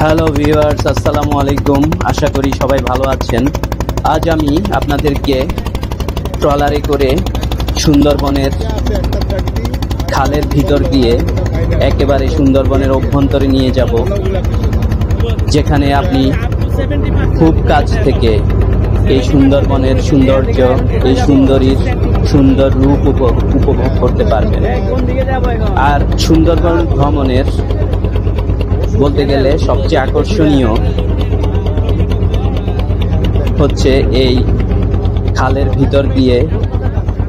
Hello viewers, আসসালামু আলাইকুম। আশা করি সবাই ভালো আছেন। আজ আমি আপনাদেরকে ট্রলারে করে সুন্দরবনের খালের ভিতর দিয়ে একেবারে সুন্দরবনের অভ্যন্তরে নিয়ে যাব, যেখানে আপনি খুব কাছ থেকে এই সুন্দরবনের সৌন্দর্য, এই সুন্দরীর সুন্দর রূপ উপভোগ করতে পারবেন। আর সুন্দরবন ভ্রমণের বলতে গেলে সবচেয়ে আকর্ষণীয় হচ্ছে এই খালের ভিতর দিয়ে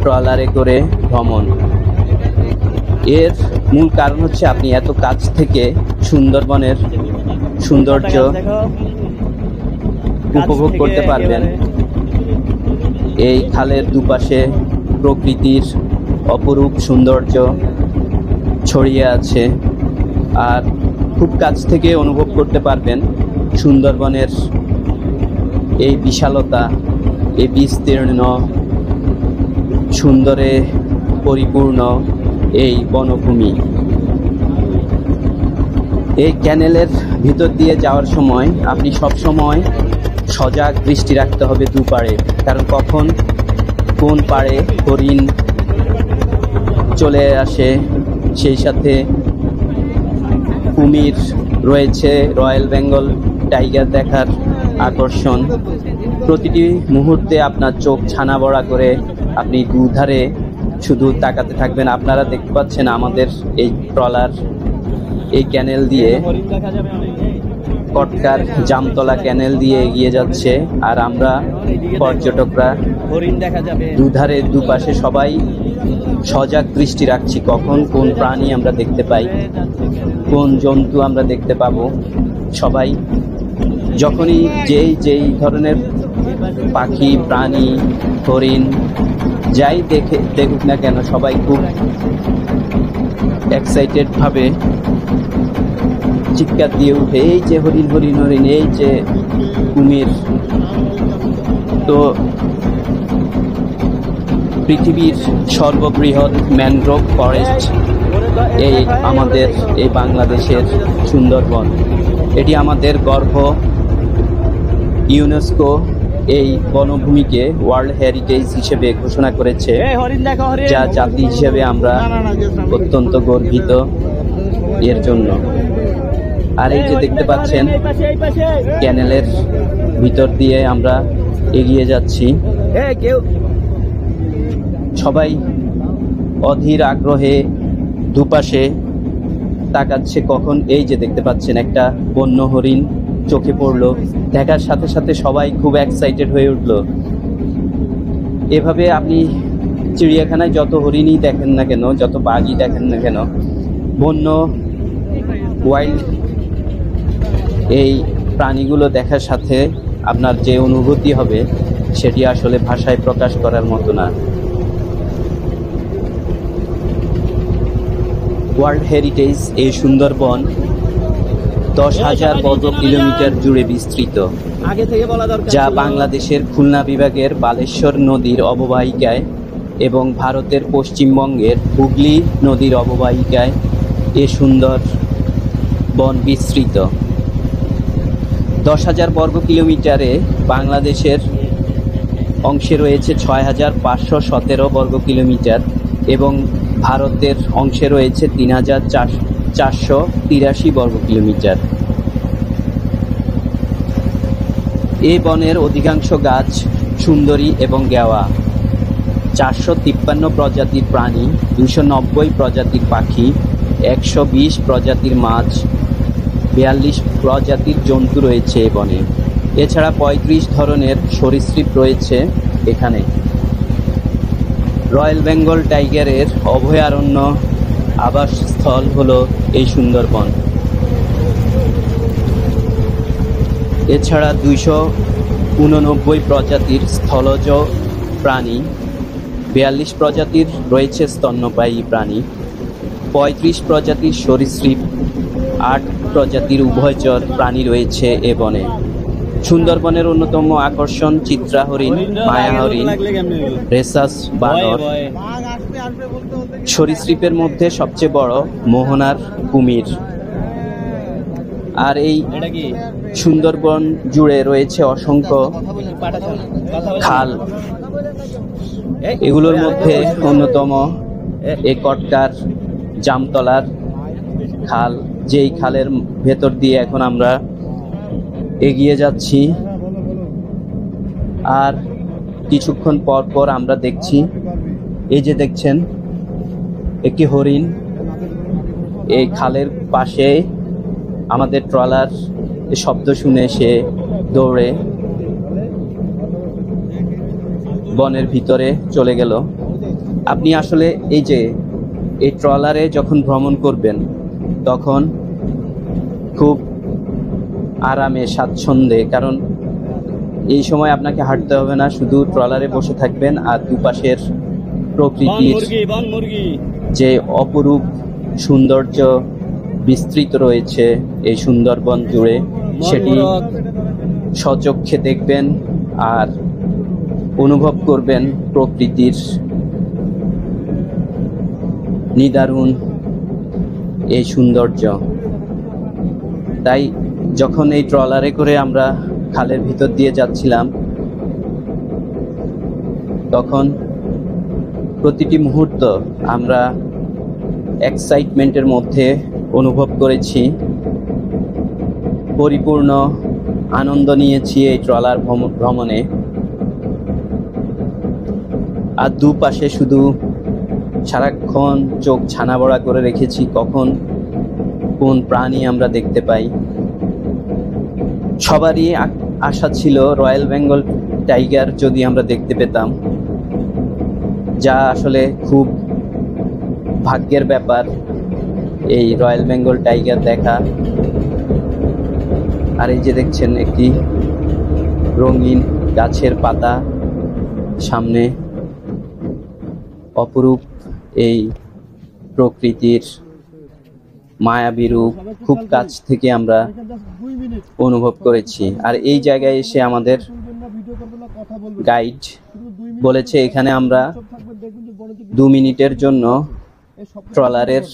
ট্রলারে করে ভ্রমণ। এর মূল কারণ হচ্ছে আপনি এত কাছ থেকে সুন্দরবনের সৌন্দর্য উপভোগ করতে পারবেন। এই খালের দুপাশে প্রকৃতির অপরূপ সৌন্দর্য ছড়িয়ে আছে, আর খুব কাছ থেকে অনুভব করতে পারবেন সুন্দরবনের এই বিশালতা, এই বিস্তীর্ণ সুন্দরে পরিপূর্ণ এই বনভূমি। এই ক্যানেলের ভিতর দিয়ে যাওয়ার সময় আপনি সব সময় সজাগ দৃষ্টি রাখতে হবে দুপাড়ে, কারণ কখন কোন পাড়ে হরিণ চলে আসে, সেই সাথে কুমির রয়েছে, রয়্যাল বেঙ্গল টাইগার দেখার আকর্ষণ। প্রতিটি মুহূর্তে আপনার চোখ ছানা বড়া করে আপনি দুধারে শুধু তাকাতে থাকবেন। আপনারা দেখতে পাচ্ছেন আমাদের এই ট্রলার এই ক্যানেল দিয়ে, কটকার জামতলা ক্যানেল দিয়ে এগিয়ে যাচ্ছে, আর আমরা পর্যটকরা দুধারে দুপাশে সবাই সজাগ দৃষ্টি রাখছি কখন কোন প্রাণী আমরা দেখতে পাই, কোন জন্তু আমরা দেখতে পাবো। সবাই যখনই যেই ধরনের পাখি, প্রাণী, হরিণ যাই দেখুক না কেন, সবাই খুব এক্সাইটেড ভাবে চিৎকার দিয়ে উঠে, এই যে হরিণ হরিণ হরিণ, এই যে কুমির। তো পৃথিবীর সর্ববৃহৎ ম্যানগ্রোভ ফরেস্ট এই আমাদের এই বাংলাদেশের সুন্দরবন। এটি আমাদের গর্ব। ইউনেস্কো এই বনভূমিকে ওয়ার্ল্ড হেরিটেজ হিসেবে ঘোষণা করেছে, যা জাতি হিসেবে আমরা অত্যন্ত গর্বিত এর জন্য। আর এই যে দেখতে পাচ্ছেন ক্যানেলের ভিতর দিয়ে আমরা এগিয়ে যাচ্ছি, সবাই অধীর আগ্রহে দুপাশে তাকাচ্ছে কখন এই যে দেখতে পাচ্ছেন একটা বন্য হরিণ চোখে পড়লো। দেখার সাথে সাথে সবাই খুব এক্সাইটেড হয়ে উঠলো। এভাবে আপনি চিড়িয়াখানায় যত হরিণই দেখেন না কেন, যত বাঘই দেখেন না কেন, বন্য ওয়াইল্ড এই প্রাণীগুলো দেখার সাথে আপনার যে অনুভূতি হবে সেটি আসলে ভাষায় প্রকাশ করার মতো না। ওয়ার্ল্ড হেরিটেজ এই সুন্দরবন 10,000 বর্গ কিলোমিটার জুড়ে বিস্তৃত, যা বাংলাদেশের খুলনা বিভাগের বালেশ্বর নদীর অববাহিকায় এবং ভারতের পশ্চিমবঙ্গের হুগলি নদীর অববাহিকায় এ সুন্দর বন বিস্তৃত। 10,000 বর্গ কিলোমিটারে বাংলাদেশের অংশে রয়েছে 6,517 বর্গ কিলোমিটার এবং ভারতের অংশে রয়েছে 3,483 বর্গ কিলোমিটার। এই বনের অধিকাংশ গাছ সুন্দরী এবং গেওয়া। 453 প্রজাতির প্রাণী, 290 প্রজাতির পাখি, 120 প্রজাতির মাছ, 42 প্রজাতির জন্তু রয়েছে এই বনে। এছাড়া 35 ধরনের সরীসৃপ রয়েছে এখানে। রয়্যাল বেঙ্গল টাইগারের অভয়ারণ্য আবাসস্থল হলো এই সুন্দরবন। এছাড়া 289 প্রজাতির স্থলজ প্রাণী, 42 প্রজাতির রয়েছে স্তন্যপায়ী প্রাণী, 35 প্রজাতির সরীসৃপ, 8 প্রজাতির উভয়চর প্রাণী রয়েছে এ বনে। সুন্দরবনের অন্যতম আকর্ষণ চিত্রা হরিণ, মায়া হরিণ, রেসাস বানর। সরীসৃপের মধ্যে সবচেয়ে বড় মোহনার কুমির। আর এই সুন্দরবন জুড়ে রয়েছে অসংখ্য খাল। এগুলোর মধ্যে অন্যতম এই কটকার জামতলার খাল, যেই খালের ভেতর দিয়ে এখন আমরা এগিয়ে যাচ্ছি। আর কিছুক্ষণ পর পর আমরা দেখছি, এই যে দেখছেন একটি হরিণ এই খালের পাশে আমাদের ট্রলার শব্দ শুনে সে দৌড়ে বনের ভিতরে চলে গেল। আপনি আসলে এই যে এই ট্রলারে যখন ভ্রমণ করবেন তখন খুব আরামে স্বাচ্ছন্দ্যে, কারণ এই সময় আপনাকে হাঁটতে হবে না, শুধু ট্রলারে বসে থাকবেন আর দুপাশের প্রকৃতির যে অপরূপ সৌন্দর্য বিস্তৃত রয়েছে এই সুন্দরবন জুড়ে সেটি সচক্ষে দেখবেন আর অনুভব করবেন প্রকৃতির নিদারুণ এই সৌন্দর্য। তাই যখন এই ট্রলারে করে আমরা খালের ভিতর দিয়ে যাচ্ছিলাম তখন প্রতিটি মুহূর্ত আমরা এক্সাইটমেন্টের মধ্যে অনুভব করেছি, পরিপূর্ণ আনন্দ নিয়েছি এই ট্রলার ভ্রমণে। আর দুপাশে শুধু সারাক্ষণ চোখ ছানাবড়া করে রেখেছি কখন কোন প্রাণী আমরা দেখতে পাই। সবারই আশা ছিল রয়্যাল বেঙ্গল টাইগার যদি আমরা দেখতে পেতাম, যা আসলে খুব ভাগ্যের ব্যাপার এই রয়্যাল বেঙ্গল টাইগার দেখা। আর এই যে দেখছেন একটি রঙিন গাছের পাতা, সামনে অপরূপ এই প্রকৃতির মায়াবী রূপ খুব কাছ থেকে আমরা অনুভব করেছি। আর এই জায়গায় এসে আমাদের গাইড বলেছে এখানে আমরা 2 মিনিটের জন্য ট্রলারের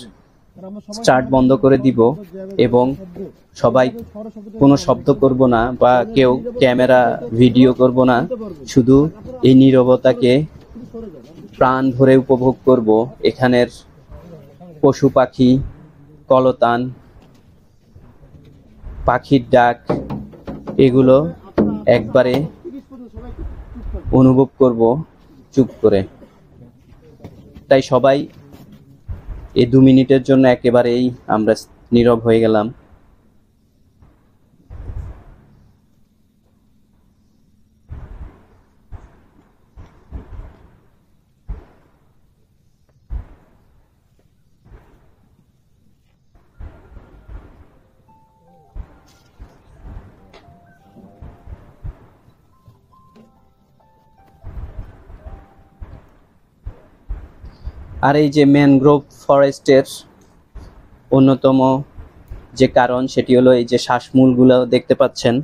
স্টার্ট বন্ধ করে দিব এবং সবাই কোনো শব্দ করব না বা কেউ ক্যামেরা ভিডিও করব না, শুধু এই নীরবতাকে প্রাণ ভরে উপভোগ করব। এখানের পশু পাখি, কলতান, পাখির ডাক, এগুলো একবারে অনুভব করব চুপ করে। তাই সবাই এই 2 মিনিটের জন্য একেবারেই আমরা নীরব হয়ে গেলাম। আর এই যে ম্যানগ্রোভ ফরেস্টের অন্যতম যে কারণ সেটি হলো এই যে শ্বাসমূলগুলো দেখতে পাচ্ছেন।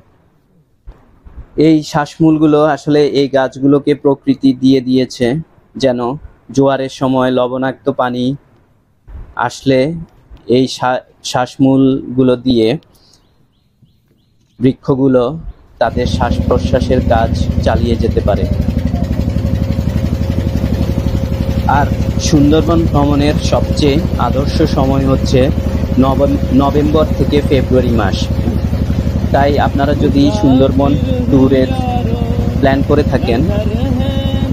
এই শ্বাসমূলগুলো আসলে এই গাছগুলোকে প্রকৃতি দিয়ে দিয়েছে, যেন জোয়ারের সময় লবণাক্ত পানি আসলে এই শ্বাসমূলগুলো দিয়ে বৃক্ষগুলো তাদের শ্বাস প্রশ্বাসের কাজ চালিয়ে যেতে পারে। আর সুন্দরবন ভ্রমণের সবচেয়ে আদর্শ সময় হচ্ছে নভেম্বর থেকে ফেব্রুয়ারি মাস। তাই আপনারা যদি সুন্দরবন ট্যুরের প্ল্যান করে থাকেন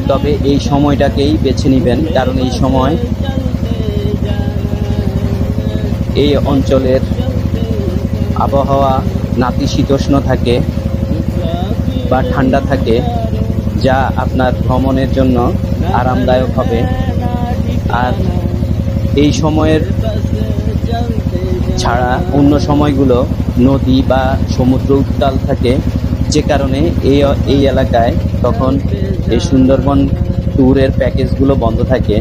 তবে এই সময়টাকেই বেছে নেবেন, কারণ এই সময় এই অঞ্চলের আবহাওয়া নাতিশীতোষ্ণ থাকে বা ঠান্ডা থাকে, যা আপনার ভ্রমণের জন্য আরামদায়ক হবে। আর এই সময়ের ছাড়া অন্য সময়গুলো নদী বা সমুদ্র উত্তাল থাকে, যে কারণে এই এলাকায় তখন এই সুন্দরবন ট্যুরের প্যাকেজগুলো বন্ধ থাকে।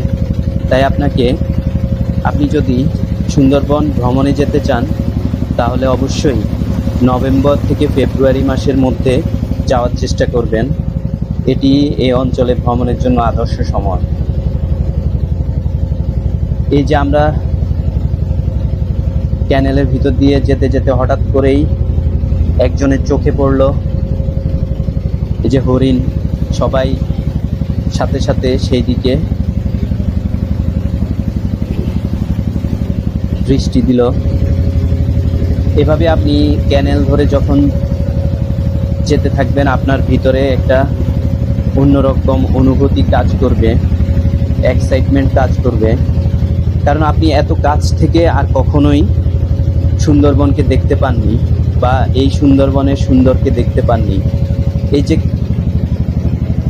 তাই আপনি যদি সুন্দরবন ভ্রমণে যেতে চান তাহলে অবশ্যই নভেম্বর থেকে ফেব্রুয়ারি মাসের মধ্যে যাওয়ার চেষ্টা করবেন। এটি এই অঞ্চলে ভ্রমণের জন্য আদর্শ সময়। এই যে আমরা ক্যানেলের ভিতর দিয়ে যেতে যেতে হঠাৎ করেই একজনের চোখে পড়ল এই যে হরিণ। সবাই সাথে সাথে সেই দিকে দৃষ্টি দিল। এভাবে আপনি ক্যানেল ধরে যখন যেতে থাকবেন, আপনার ভিতরে একটা অন্যরকম অনুভূতি কাজ করবে, এক্সাইটমেন্ট কাজ করবে। কারণ আপনি এত কাছ থেকে আর কখনোই সুন্দরবনকে দেখতে পাননি, বা এই সুন্দরবনের সুন্দরকে দেখতে পাননি। এই যে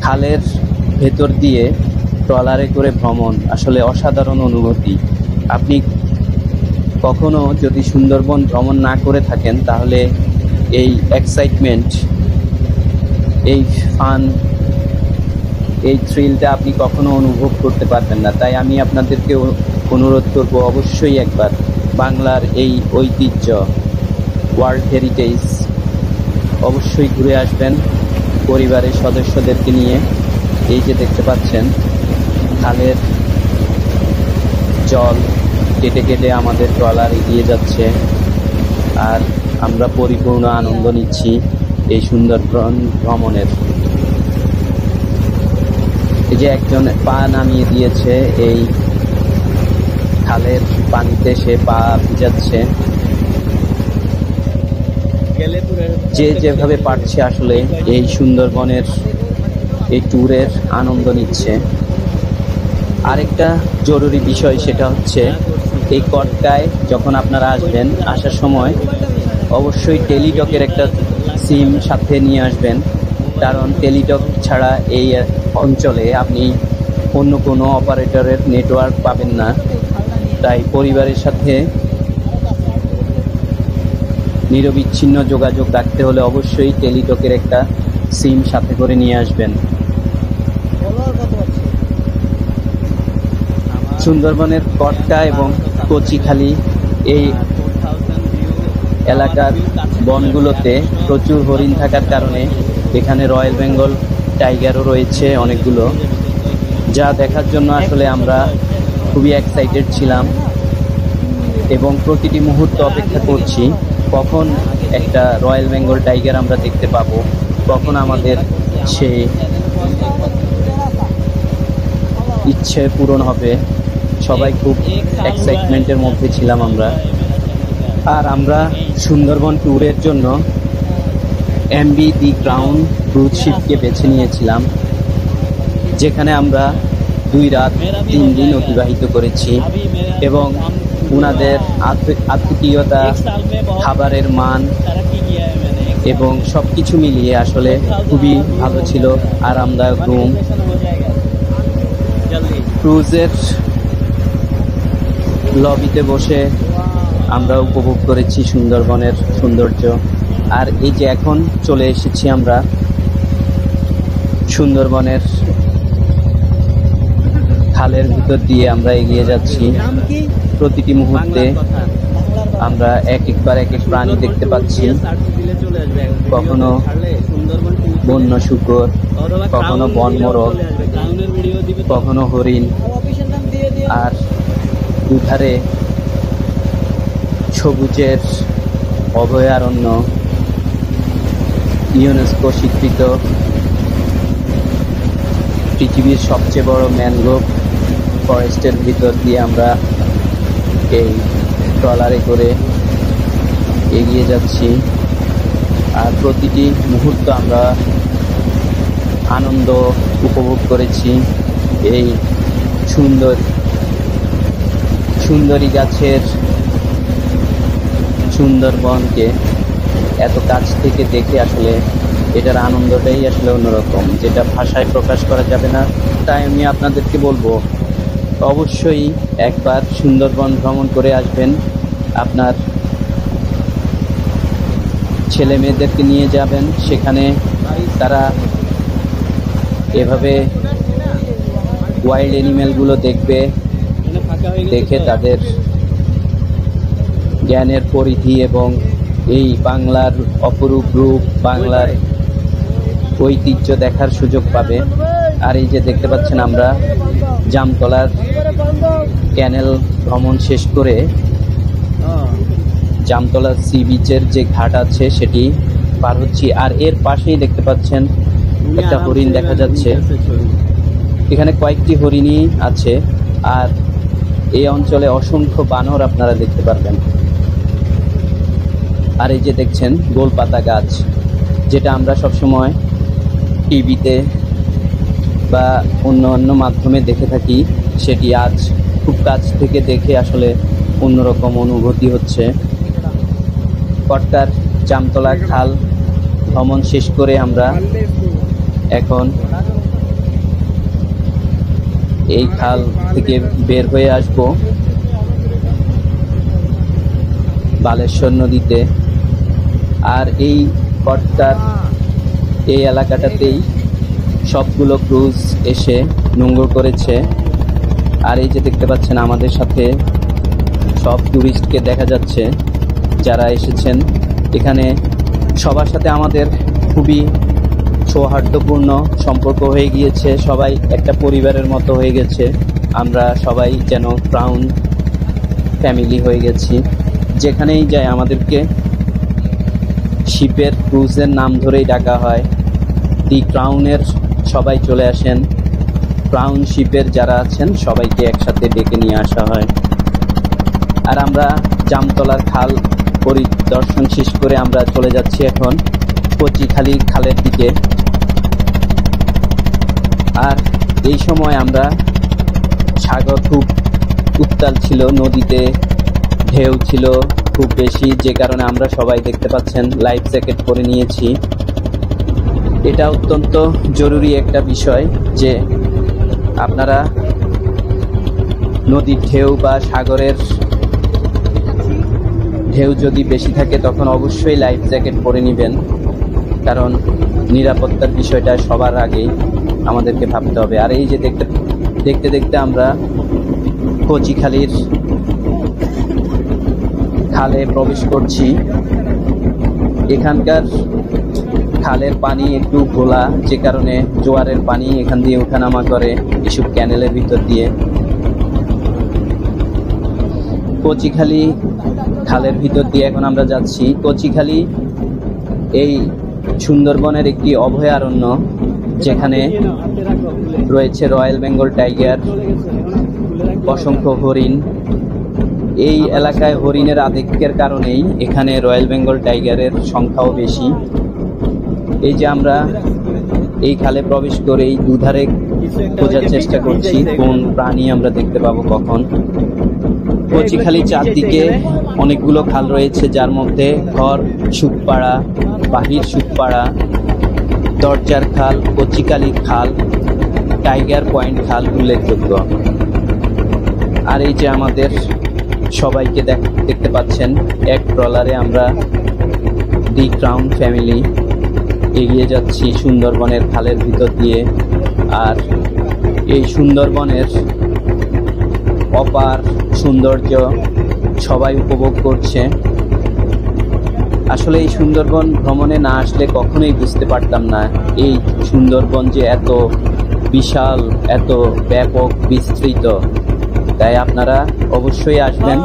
খালের ভেতর দিয়ে ট্রলারে করে ভ্রমণ, আসলে অসাধারণ অনুভূতি। আপনি কখনো যদি সুন্দরবন ভ্রমণ না করে থাকেন, তাহলে এই এক্সাইটমেন্ট, এই ফান, এই থ্রিলটা আপনি কখনো অনুভব করতে পারবেন না। তাই আমি আপনাদেরকে অনুরোধ করব, অবশ্যই একবার বাংলার এই ঐতিহ্য, ওয়ার্ল্ড হেরিটেজ অবশ্যই ঘুরে আসবেন পরিবারের সদস্যদেরকে নিয়ে। এই যে দেখতে পাচ্ছেন খালের জল কেটে কেটে আমাদের ট্রলার এগিয়ে যাচ্ছে, আর আমরা পরিপূর্ণ আনন্দ নিচ্ছি এই সুন্দরবন ভ্রমণের। এই যে একজন পা নামিয়ে দিয়েছে এই খালের পানিতে, সে পা ভিজাচ্ছে। যে যেভাবে পারছে আসলে এই সুন্দরবনের এই ট্যুরের আনন্দ নিচ্ছে। আরেকটা জরুরি বিষয়, সেটা হচ্ছে এই কটকায় যখন আপনারা আসবেন, আসার সময় অবশ্যই টেলিটকের একটা সিম সাথে নিয়ে আসবেন। কারণ টেলিটক ছাড়া এই অঞ্চলে আপনি অন্য কোনো অপারেটরের নেটওয়ার্ক পাবেন না। তাই পরিবারের সাথে নিরবিচ্ছিন্ন যোগাযোগ রাখতে হলে অবশ্যই টেলিটকের একটা সিম সাথে করে নিয়ে আসবেন। সুন্দরবনের কটকা এবং কচিখালি এই এলাকার বনগুলোতে প্রচুর হরিণ থাকার কারণে এখানে রয়্যাল বেঙ্গল টাইগারও রয়েছে অনেকগুলো, যা দেখার জন্য আসলে আমরা খুবই এক্সাইটেড ছিলাম এবং প্রতিটি মুহূর্ত অপেক্ষা করছি কখন একটা রয়্যাল বেঙ্গল টাইগার আমরা দেখতে পাবো, কখন আমাদের সেই ইচ্ছে পূরণ হবে। সবাই খুব এক্সাইটমেন্টের মধ্যে ছিলাম আমরা। আর আমরা সুন্দরবন ট্যুরের জন্য এমবি দি ক্রাউন ক্রুজ শিপকে বেছে নিয়েছিলাম, যেখানে আমরা 2 রাত 3 দিন অতিবাহিত করেছি এবং ওনাদের আতিথেয়তা, খাবারের মান এবং সব কিছু মিলিয়ে আসলে খুবই ভালো ছিল, আরামদায়ক রুম। ক্রুজের লবিতে বসে আমরা উপভোগ করেছি সুন্দরবনের সৌন্দর্য। আর এই যে এখন চলে এসেছি আমরা সুন্দরবনের খালের ভিতর দিয়ে আমরা এগিয়ে যাচ্ছি। প্রতিটি মুহূর্তে আমরা এক এক প্রাণী দেখতে পাচ্ছি, কখনো বন্য শূকর, কখনো বনমোরগ, কখনো হরিণ। আর দুধারে সবুজের অভয়ারণ্য, ইউনেস্কো স্বীকৃত পৃথিবীর সবচেয়ে বড় ম্যানগ্রোভ ফরেস্টের ভিতর দিয়ে আমরা এই ট্রলারে করে এগিয়ে যাচ্ছি। আর প্রতিটি মুহূর্ত আমরা আনন্দ উপভোগ করেছি এই সুন্দরী গাছের সুন্দরবনকে এত কাছ থেকে দেখে আসলে এটার আনন্দটাই আসলে অন্যরকম, যেটা ভাষায় প্রকাশ করা যাবে না। তাই আমি আপনাদেরকে বলবো, অবশ্যই একবার সুন্দরবন ভ্রমণ করে আসবেন। আপনার ছেলে মেয়েদেরকে নিয়ে যাবেন, সেখানে তারা এভাবে ওয়াইল্ড অ্যানিমেলগুলো দেখবে, দেখে তাদের জ্ঞানের পরিধি এবং এই বাংলার অপরূপ রূপ, বাংলার ঐতিহ্য দেখার সুযোগ পাবে। আর এই যে দেখতে পাচ্ছেন আমরা জামতলার ক্যানেল ভ্রমণ শেষ করে জামতলা সি বিচের যে ঘাট আছে সেটি পার হচ্ছি। আর এর পাশেই দেখতে পাচ্ছেন একটা হরিণ দেখা যাচ্ছে। এখানে কয়েকটি হরিণই আছে, আর এই অঞ্চলে অসংখ্য বানর আপনারা দেখতে পারবেন। আর এই যে দেখছেন গোলপাতা গাছ, যেটা আমরা সবসময় টিভিতে বা অন্য মাধ্যমে দেখে থাকি, সেটি আজ খুব কাছ থেকে দেখে আসলে অন্যরকম অনুভূতি হচ্ছে। কটকার জামতলা খাল ভ্রমণ শেষ করে আমরা এখন এই খাল থেকে বের হয়ে আসব বালেশ্বর নদীতে। আর এই কটকার এই এলাকাটাতেই সবগুলো ক্রুজ এসে নোঙর করেছে। আর এই যে দেখতে পাচ্ছেন আমাদের সাথে সব টুরিস্টকে দেখা যাচ্ছে যারা এসেছেন এখানে। সবার সাথে আমাদের খুবই সৌহার্দ্যপূর্ণ সম্পর্ক হয়ে গিয়েছে, সবাই একটা পরিবারের মতো হয়ে গেছে। আমরা সবাই যেন ক্রাউন ফ্যামিলি হয়ে গেছি। যেখানেই যাই আমাদেরকে শিপের ক্রুজের নাম ধরেই ডাকা হয়। দি ক্রাউনের সবাই চলে আসেন, ক্রাউন শিপের যারা আছেন সবাইকে একসাথে ডেকে নিয়ে আসা হয়। আর আমরা জামতলার খাল পরিদর্শন শেষ করে আমরা চলে যাচ্ছি এখন কচিখালি খালের দিকে। আর এই সময় আমরা সাগর খুব উত্তাল ছিল, নদীতে ঢেউ ছিল খুব বেশি, যে কারণে আমরা সবাই দেখতে পাচ্ছেন লাইফ জ্যাকেট পরে নিয়েছি। এটা অত্যন্ত জরুরি একটা বিষয় যে আপনারা নদীর ঢেউ বা সাগরের ঢেউ যদি বেশি থাকে তখন অবশ্যই লাইফ জ্যাকেট পরে নেবেন, কারণ নিরাপত্তার বিষয়টা সবার আগেই আমাদেরকে ভাবতে হবে। আর এই যে দেখতে দেখতে আমরা কচিখালির খালে প্রবেশ করছি। এখানকার খালের পানি একটু ঘোলা, যে কারণে জোয়ারের পানি এখান দিয়ে ওঠানামা করে এসব ক্যানেলের ভিতর দিয়ে। কচিখালি খালের ভিতর দিয়ে এখন আমরা যাচ্ছি। কচিখালি এই সুন্দরবনের একটি অভয়ারণ্য, যেখানে রয়েছে রয়্যাল বেঙ্গল টাইগার, অসংখ্য হরিণ। এই এলাকায় হরিণের আধিক্যের কারণেই এখানে রয়্যাল বেঙ্গল টাইগারের সংখ্যাও বেশি। এই যে আমরা এই খালে প্রবেশ করেই দুধারে খোঁজার চেষ্টা করছি কোন প্রাণী আমরা দেখতে পাবো কখন। কচিখালি চারদিকে অনেকগুলো খাল রয়েছে, যার মধ্যে ঘর সুখপাড়া, বাহির সুখপাড়া, দরজার খাল, কচিখালি খাল, টাইগার পয়েন্ট খাল উল্লেখযোগ্য। আর এই যে আমাদের সবাইকে দেখতে পাচ্ছেন এক ট্রলারে আমরা দি ক্রাউন ফ্যামিলি এগিয়ে যাচ্ছি সুন্দরবনের খালের ভিতর দিয়ে। আর এই সুন্দরবনের অপার সৌন্দর্য সবাই উপভোগ করছে। আসলে এই সুন্দরবন ভ্রমণে না আসলে কখনোই বুঝতে পারতাম না এই সুন্দরবন যে এত বিশাল, এত ব্যাপক, বিস্তৃত। তাই আপনারা অবশ্যই আসবেন।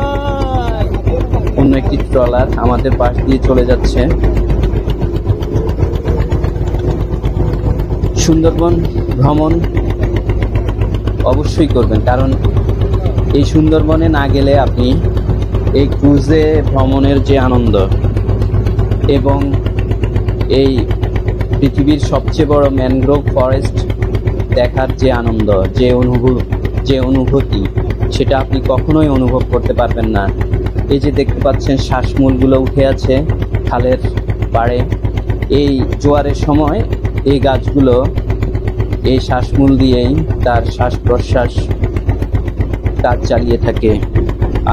অন্য একটি ট্রলার আমাদের পাশ দিয়ে চলে যাচ্ছে। সুন্দরবন ভ্রমণ অবশ্যই করবেন, কারণ এই সুন্দরবনে না গেলে আপনি এই ক্রুজে ভ্রমণের যে আনন্দ এবং এই পৃথিবীর সবচেয়ে বড় ম্যানগ্রোভ ফরেস্ট দেখার যে আনন্দ, যে অনুভূতি, সেটা আপনি কখনোই অনুভব করতে পারবেন না। এই যে দেখতে পাচ্ছেন শ্বাসমূলগুলো উঠে আছে খালের পাড়ে। এই জোয়ারের সময় এই গাছগুলো এই শ্বাসমূল দিয়েই তার শ্বাস প্রশ্বাস কাজ চালিয়ে থাকে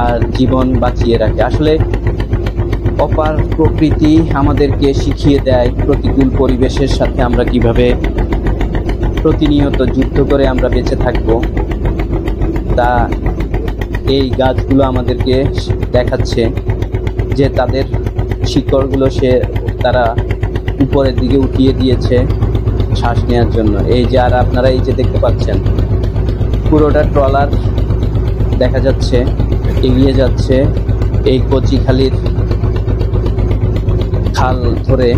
আর জীবন বাঁচিয়ে রাখে। আসলে অপার প্রকৃতি আমাদেরকে শিখিয়ে দেয় প্রতিকূল পরিবেশের সাথে আমরা কিভাবে প্রতিনিয়ত যুদ্ধ করে আমরা বেঁচে থাকব, তা এই গাছগুলো আমাদেরকে দেখাচ্ছে যে তাদের শিকড়গুলো তারা উপরের দিকে উঠিয়ে দিয়েছে শ্বাস নেওয়ার জন্য। এই যে আর আপনারা এই যে দেখতে পাচ্ছেন পুরোটা ট্রলার দেখা যাচ্ছে এগিয়ে যাচ্ছে এই কচিখালির খাল ধরে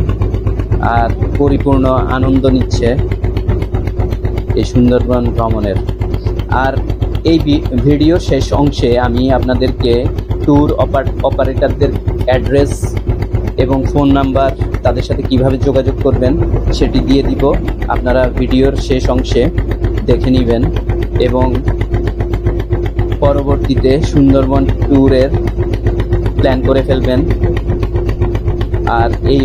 আর পরিপূর্ণ আনন্দ নিচ্ছে এই সুন্দরবন ভ্রমণের। আর এই ভিডিও শেষ অংশে আমি আপনাদেরকে ট্যুর অপারেটরদের অ্যাড্রেস এবং ফোন নাম্বার, তাদের সাথে কিভাবে যোগাযোগ করবেন সেটি দিয়ে দিব। আপনারা ভিডিওর শেষ অংশে দেখে নেবেন এবং পরবর্তীতে সুন্দরবন ট্যুরের প্ল্যান করে ফেলবেন। আর এই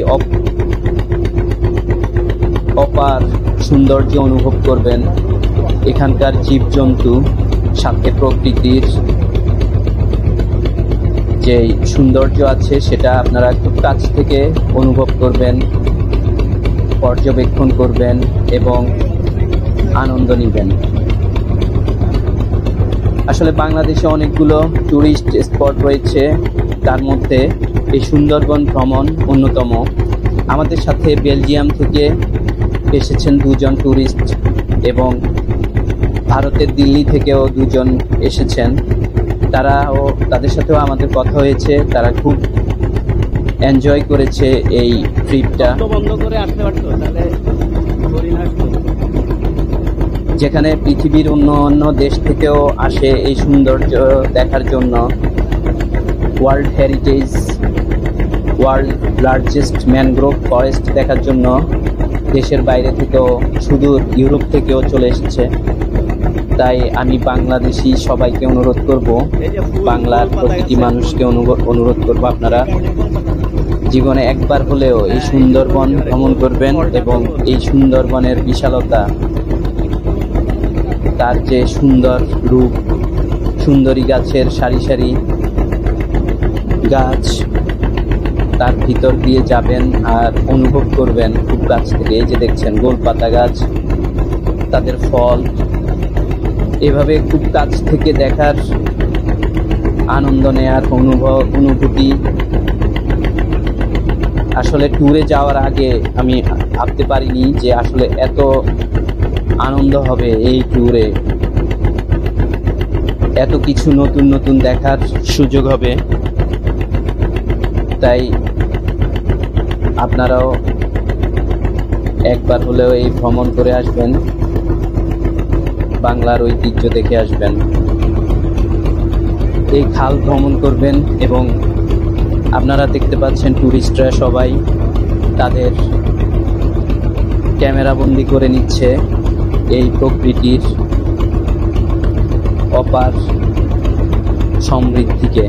অপার সৌন্দর্য অনুভব করবেন, এখানকার জীবজন্তু, সাথে প্রকৃতির যে সৌন্দর্য আছে সেটা আপনারা খুব কাছ থেকে অনুভব করবেন, পর্যবেক্ষণ করবেন এবং আনন্দ নেবেন। আসলে বাংলাদেশে অনেকগুলো ট্যুরিস্ট স্পট রয়েছে, তার মধ্যে এই সুন্দরবন ভ্রমণ অন্যতম। আমাদের সাথে বেলজিয়াম থেকে এসেছেন 2 জন ট্যুরিস্ট এবং ভারতের দিল্লি থেকেও 2 জন এসেছেন। তাদের সাথেও আমাদের কথা হয়েছে, তারা খুব এনজয় করেছে এই ট্রিপটা। যেখানে পৃথিবীর অন্য দেশ থেকেও আসে এই সৌন্দর্য দেখার জন্য। World heritage, world largest mangrove forest দেখার জন্য দেশের বাইরে থেকেও, সুদূর ইউরোপ থেকেও চলে এসেছে। তাই আমি বাংলাদেশি সবাইকে অনুরোধ করব, বাংলার প্রতিটি মানুষকে অনুরোধ করব, আপনারা জীবনে একবার হলেও এই সুন্দরবন ভ্রমণ করবেন এবং এই সুন্দরবনের বিশালতা, তার যে সুন্দর রূপ, সুন্দরী গাছের সারি সারি গাছ, তার ভিতর দিয়ে যাবেন আর অনুভব করবেন খুব কাছ থেকে। এই যে দেখছেন গোলপাতা গাছ, তাদের ফল, এভাবে খুব কাছ থেকে দেখার, আনন্দ নেয়ার অনুভূতি। আসলে ট্যুরে যাওয়ার আগে আমি ভাবতে পারিনি যে আসলে এত আনন্দ হবে এই ট্যুরে, এত কিছু নতুন নতুন দেখার সুযোগ হবে। তাই আপনারাও একবার হলেও এই ভ্রমণ করে আসবেন, বাংলার ঐতিহ্য দেখে আসবেন। এই খাল ভ্রমণ করবেন এবং আপনারা দেখতে পাচ্ছেন ট্যুরিস্টরা সবাই তাদের ক্যামেরা বন্দি করে নিচ্ছে এই প্রকৃতির অপার সমৃদ্ধিকে।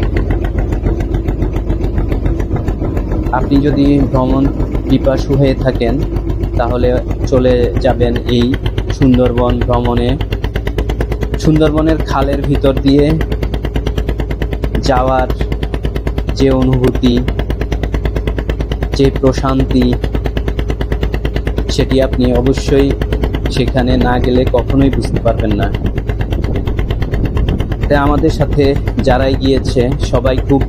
আপনি যদি ভ্রমণ পিপাসু হয়ে থাকেন তাহলে চলে যাবেন এই সুন্দরবন ভ্রমণে। সুন্দরবনের খালের ভিতর দিয়ে যাওয়ার যে অনুভূতি, যে প্রশান্তি, সেটি আপনি অবশ্যই সেখানে না গেলে কখনোই বুঝতে পারবেন না। তাই আমাদের সাথে যারাই গিয়েছে সবাই খুব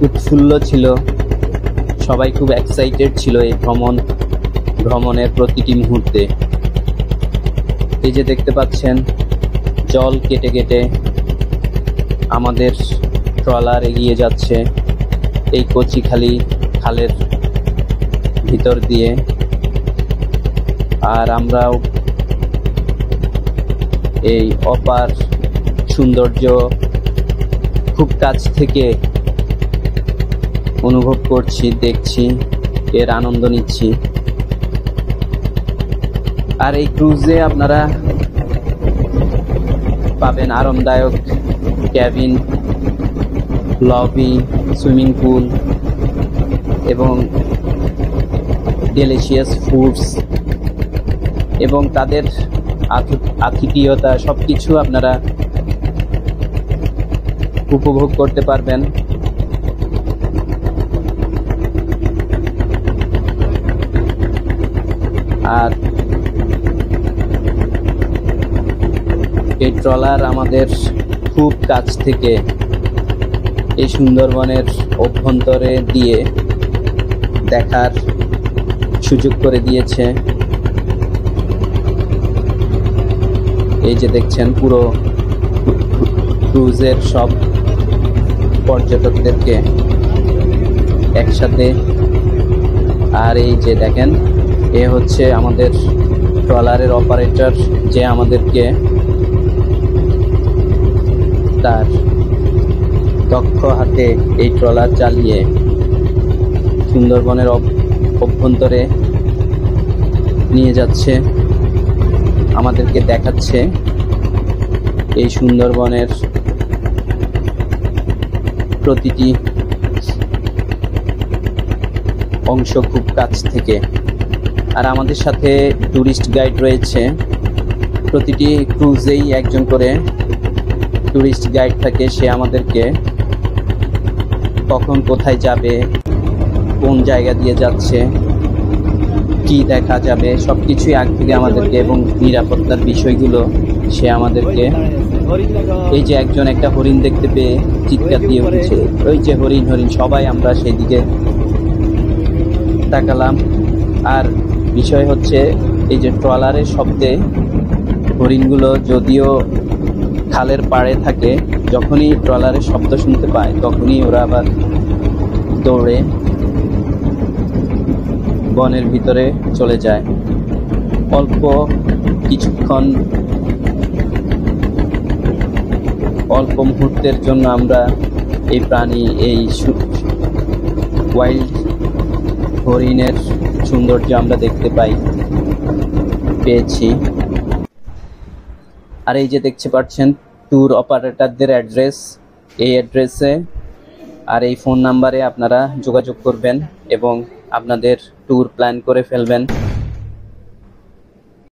উৎফুল্ল ছিল, সবাই খুব এক্সাইটেড ছিল এই ভ্রমণের প্রতিটি মুহূর্তে। এই যে দেখতে পাচ্ছেন জল কেটে কেটে আমাদের ট্রলার এগিয়ে যাচ্ছে এই কচিখালি খালের ভিতর দিয়ে, আর আমরাও এই অপার সৌন্দর্য খুব কাছ থেকে অনুভব করছি, দেখছি, এর আনন্দ নিচ্ছি। আর এই ক্রুজে আপনারা পাবেন আরামদায়ক ক্যাবিন, লবি, সুইমিং পুল এবং ডেলিশিয়াস ফুডস এবং তাদের আতিথেয়তা, সবকিছু আপনারা উপভোগ করতে পারবেন। আর এই ট্রলার আমাদের খুব কাছ থেকে এই সুন্দরবনের অভ্যন্তরে দিয়ে দেখার সুযোগ করে দিয়েছে। এই যে দেখছেন পুরো ক্রুজের সব পর্যটকদেরকে একসাথে। আর এই যে দেখেন, এ হচ্ছে আমাদের ট্রলারের অপারেটর, যে আমাদেরকে তার দক্ষ হাতে এই ট্রলার চালিয়ে সুন্দরবনের অভ্যন্তরে নিয়ে যাচ্ছে, আমাদেরকে দেখাচ্ছে এই সুন্দরবনের প্রতিটি অংশ খুব কাছ থেকে। আর আমাদের সাথে ট্যুরিস্ট গাইড রয়েছে, প্রতিটি ক্রুজেই একজন করে ট্যুরিস্ট গাইড থাকে। সে আমাদেরকে কখন কোথায় যাবে, কোন জায়গা দিয়ে যাচ্ছে, কি দেখা যাবে, সবকিছুই আগ থেকে আমাদেরকে, এবং নিরাপত্তার বিষয়গুলো সে আমাদেরকে। এই যে একজন একটা হরিণ দেখতে পেয়ে চিৎকার দিয়ে উঠেছে, ওই যে হরিণ হরিণ, সবাই আমরা সেই দিকে তাকালাম। আর বিষয় হচ্ছে, এই যে ট্রলারের শব্দে হরিণগুলো যদিও খালের পাড়ে থাকে, যখনই ট্রলারের শব্দ শুনতে পায় তখনই ওরা আবার দৌড়ে বনের ভিতরে চলে যায়। অল্প কিছুক্ষণ, অল্প মুহূর্তের জন্য আমরা এই প্রাণী, এই ওয়াইল্ড হরিণের সৌন্দর্য আমরা দেখতে পেয়েছি। আর এই যে দেখতে পাচ্ছেন ট্যুর অপারেটরদের অ্যাড্রেস, এই অ্যাড্রেসে আর এই ফোন নাম্বারে আপনারা যোগাযোগ করবেন এবং আপনাদের ট্যুর প্ল্যান করে ফেলবেন।